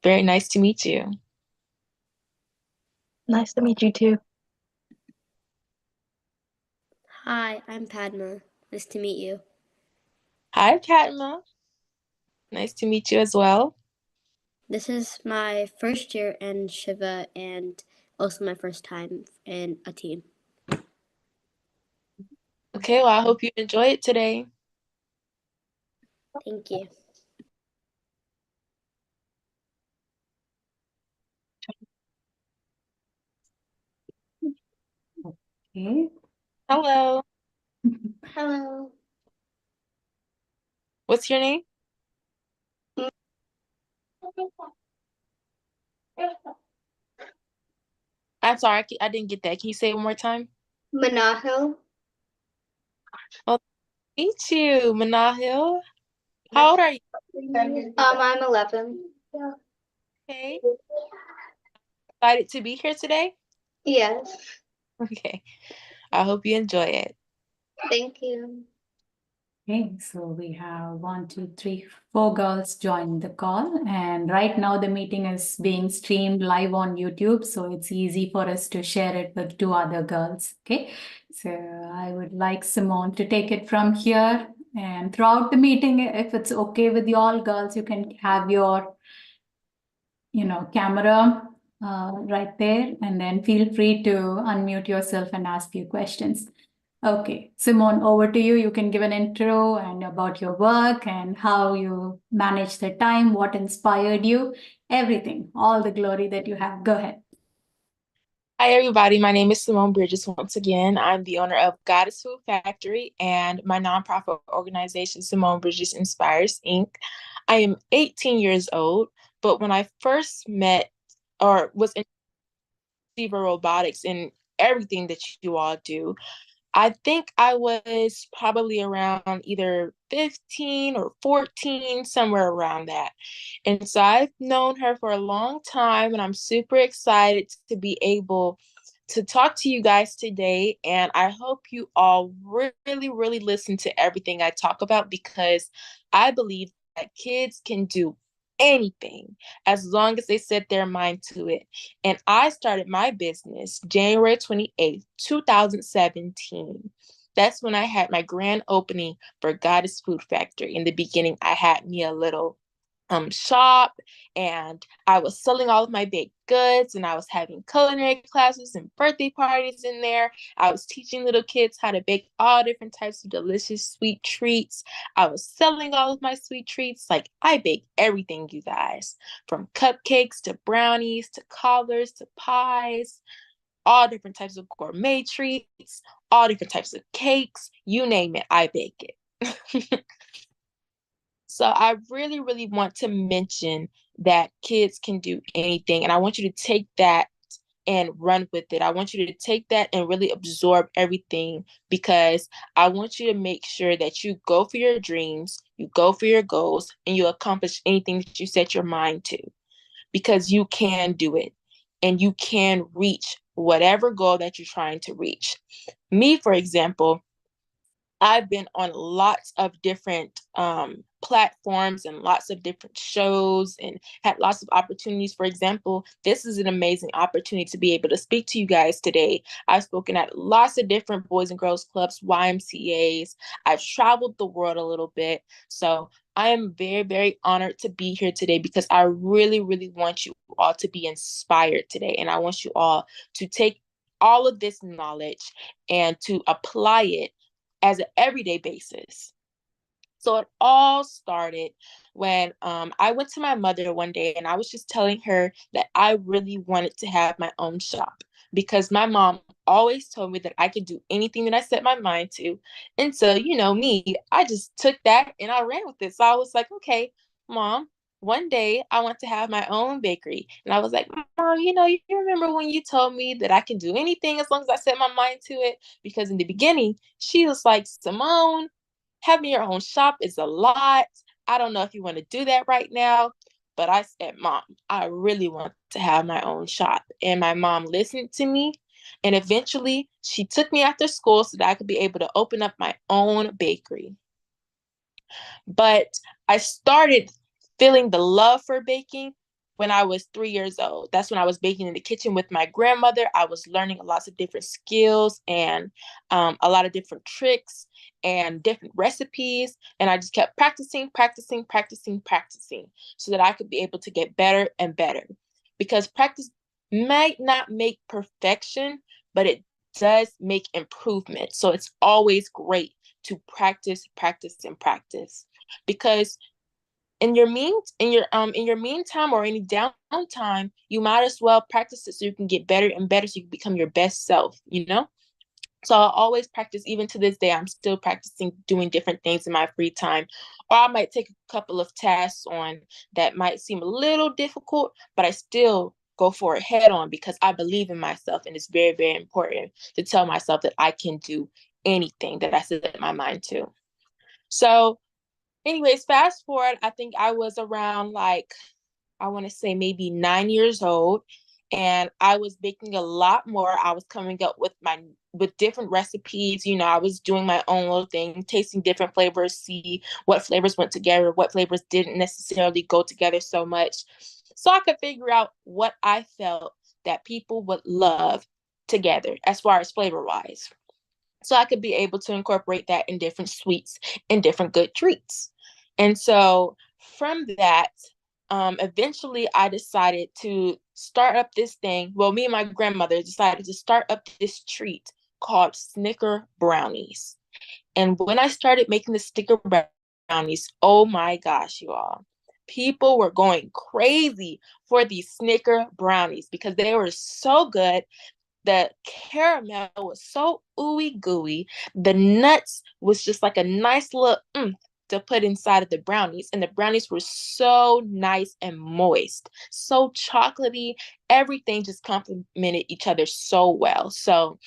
Very nice to meet you. Nice to meet you too. Hi, I'm Padma. Nice to meet you. Hi, Padma. Nice to meet you as well. This is my first year in Shiva and also my first time in a team. Okay, well, I hope you enjoy it today. Thank you. Okay. Hello. Hello. What's your name? I'm sorry, I didn't get that. Can you say it one more time? Manahil. Well, meet you, Manahil. How old are you? I'm 11. Okay. Excited to be here today? Yes. Okay. I hope you enjoy it. Thank you. Okay, so we have one, two, three, four girls join the call, and right now the meeting is being streamed live on YouTube, so it's easy for us to share it with two other girls. Okay, so I would like Simone to take it from here, and throughout the meeting, if it's okay with you all girls, you can have your camera right there, and then feel free to unmute yourself and ask few questions. Okay, Simone, over to you. You can give an intro and about your work and how you manage the time, what inspired you, everything, all the glory that you have. Go ahead. Hi, everybody. My name is Simone Bridges. Once again, I'm the owner of Goddess Food Factory and my nonprofit organization, Simone Bridges Inspires Inc. I am 18 years old, but when I first met or was in Shiva Robotics and everything that you all do, I think I was probably around either 15 or 14, somewhere around that. And so I've known her for a long time, and I'm super excited to be able to talk to you guys today. And I hope you all really, really listen to everything I talk about because I believe that kids can do anything as long as they set their mind to it. And I started my business January 28th, 2017. That's when I had my grand opening for Goddess Food Factory. In the beginning, I had me a little shop, and I was selling all of my baked goods, and I was having culinary classes and birthday parties in there. I was teaching little kids how to bake all different types of delicious sweet treats. I was selling all of my sweet treats. Like, I bake everything, you guys, from cupcakes to brownies to cobblers to pies, all different types of gourmet treats, all different types of cakes, you name it, I bake it. So I really, really want to mention that kids can do anything. And I want you to take that and run with it. I want you to take that and really absorb everything because I want you to make sure that you go for your dreams, you go for your goals, and you accomplish anything that you set your mind to because you can do it and you can reach whatever goal that you're trying to reach. Me, for example, I've been on lots of different platforms and lots of different shows and had lots of opportunities. For example, this is an amazing opportunity to be able to speak to you guys today. I've spoken at lots of different Boys and Girls Clubs, YMCAs. I've traveled the world a little bit. So I am very, very honored to be here today because I really, really want you all to be inspired today. And I want you all to take all of this knowledge and to apply it as an everyday basis. So it all started when I went to my mother one day and I was just telling her that I really wanted to have my own shop because my mom always told me that I could do anything that I set my mind to. And so, me, I just took that and I ran with it. So I was like, okay, mom, one day I want to have my own bakery. And I was like, Mom, you remember when you told me that I can do anything as long as I set my mind to it? Because in the beginning, she was like, Simone, having your own shop is a lot. I don't know if you want to do that right now. But I said, Mom, I really want to have my own shop. And my mom listened to me. And eventually she took me after school so that I could be able to open up my own bakery. But I started feeling the love for baking when I was 3 years old. That's when I was baking in the kitchen with my grandmother. I was learning lots of different skills and a lot of different tricks and different recipes. And I just kept practicing, practicing, practicing, practicing so that I could be able to get better and better. Because practice might not make perfection, but it does make improvement. So it's always great to practice, practice, and practice. Because in your meantime or any downtime, you might as well practice it so you can get better and better so you can become your best self, you know? So I always practice. Even to this day, I'm still practicing doing different things in my free time. Or I might take a couple of tasks on that might seem a little difficult, but I still go for it head on because I believe in myself. And it's very, very important to tell myself that I can do anything that I set my mind to. So anyways, fast forward, I think I was around like, I want to say maybe 9 years old, and I was baking a lot more. I was coming up with different recipes. You know, I was doing my own little thing, tasting different flavors, see what flavors went together, what flavors didn't necessarily go together so much. So I could figure out what I felt that people would love together as far as flavor wise. So I could be able to incorporate that in different sweets and different good treats. And so from that, eventually I decided to start up this thing. Well, me and my grandmother decided to start up this treat called Snicker brownies. And when I started making the Snicker brownies, oh my gosh, you all. People were going crazy for these Snicker brownies because they were so good. The caramel was so ooey gooey. The nuts was just like a nice little to put inside of the brownies. And the brownies were so nice and moist, so chocolatey. Everything just complemented each other so well. So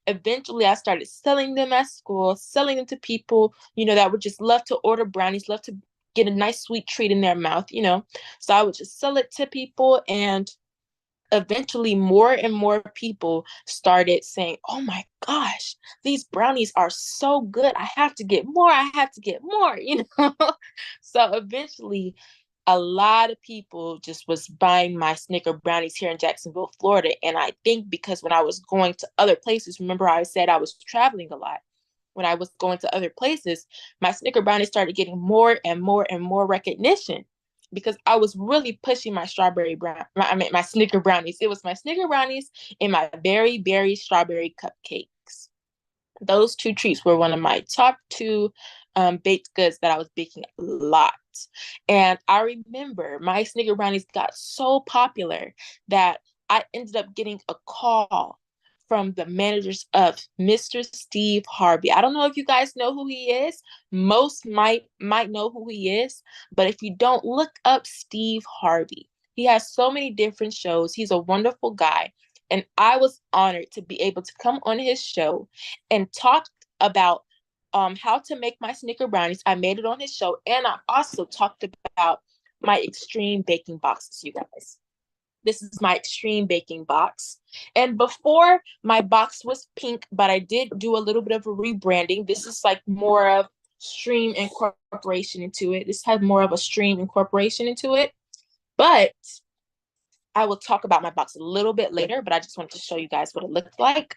eventually I started selling them at school, selling them to people, you know, that would just love to order brownies, love to get a nice sweet treat in their mouth, you know. So I would just sell it to people, and eventually more and more people started saying, oh my gosh, these brownies are so good. I have to get more. I have to get more, you know? So eventually a lot of people just was buying my Snicker brownies here in Jacksonville, Florida. And I think because when I was going to other places, remember I said I was traveling a lot. When I was going to other places, my Snicker brownies started getting more and more and more recognition because I was really pushing my my Snicker brownies. It was my Snicker brownies and my berry berry strawberry cupcakes. Those two treats were one of my top two baked goods that I was baking a lot. And I remember my Snicker brownies got so popular that I ended up getting a call from the managers of Mr. Steve Harvey. I don't know if you guys know who he is. Most might know who he is, but if you don't, look up Steve Harvey. He has so many different shows. He's a wonderful guy. And I was honored to be able to come on his show and talk about how to make my Snicker brownies. I made it on his show, and I also talked about my extreme baking boxes, you guys. This is my extreme baking box. And before, my box was pink, but I did do a little bit of a rebranding. This is like more of stream incorporation into it. This has more of a stream incorporation into it. But I will talk about my box a little bit later, but I just wanted to show you guys what it looked like.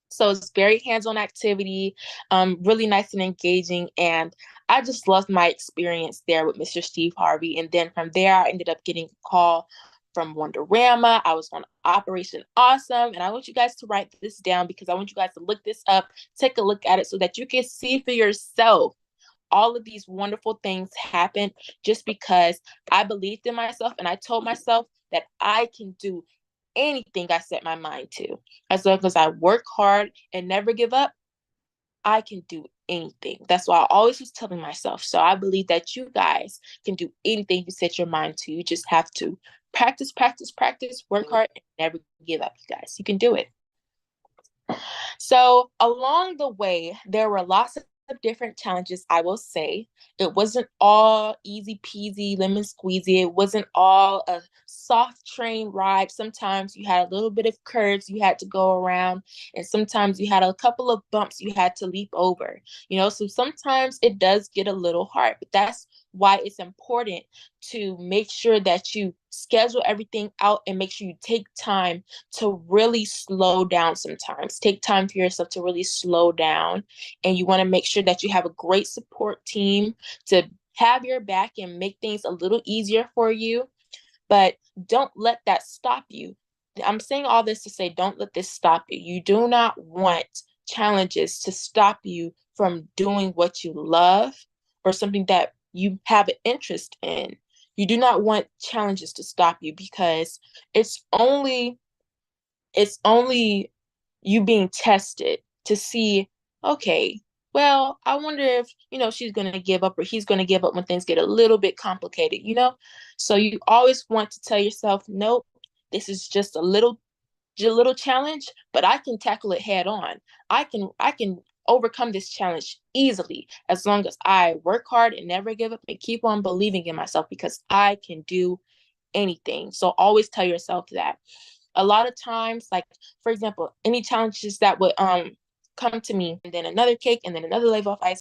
So it's very hands-on activity, really nice and engaging. And I just loved my experience there with Mr. Steve Harvey. And then from there, I ended up getting a call from Wonderama. I was on Operation Awesome. And I want you guys to write this down because I want you guys to look this up, take a look at it so that you can see for yourself. All of these wonderful things happened just because I believed in myself and I told myself that I can do anything I set my mind to. As long as I work hard and never give up, I can do anything. That's why I always was telling myself. So I believe that you guys can do anything you set your mind to. You just have to practice, practice, practice, work hard, and never give up, you guys. You can do it. So along the way, there were lots of different challenges, I will say. It wasn't all easy peasy, lemon squeezy. It wasn't all a soft train ride. Sometimes you had a little bit of curves you had to go around, and sometimes you had a couple of bumps you had to leap over. You know, so sometimes it does get a little hard, but that's why it's important to make sure that you schedule everything out and make sure you take time to really slow down sometimes. Take time for yourself to really slow down. And you want to make sure that you have a great support team to have your back and make things a little easier for you. But don't let that stop you. I'm saying all this to say, don't let this stop you. You do not want challenges to stop you from doing what you love or something that you have an interest in. You do not want challenges to stop you, because it's only you being tested to see, okay, well, I wonder if, she's going to give up or he's going to give up when things get a little bit complicated. So you always want to tell yourself, nope, this is just a little challenge, but I can tackle it head on. I can overcome this challenge easily as long as I work hard and never give up and keep on believing in myself, because I can do anything. So always tell yourself that. A lot of times, like, for example, any challenges that would come to me, and then another cake and then another level of ice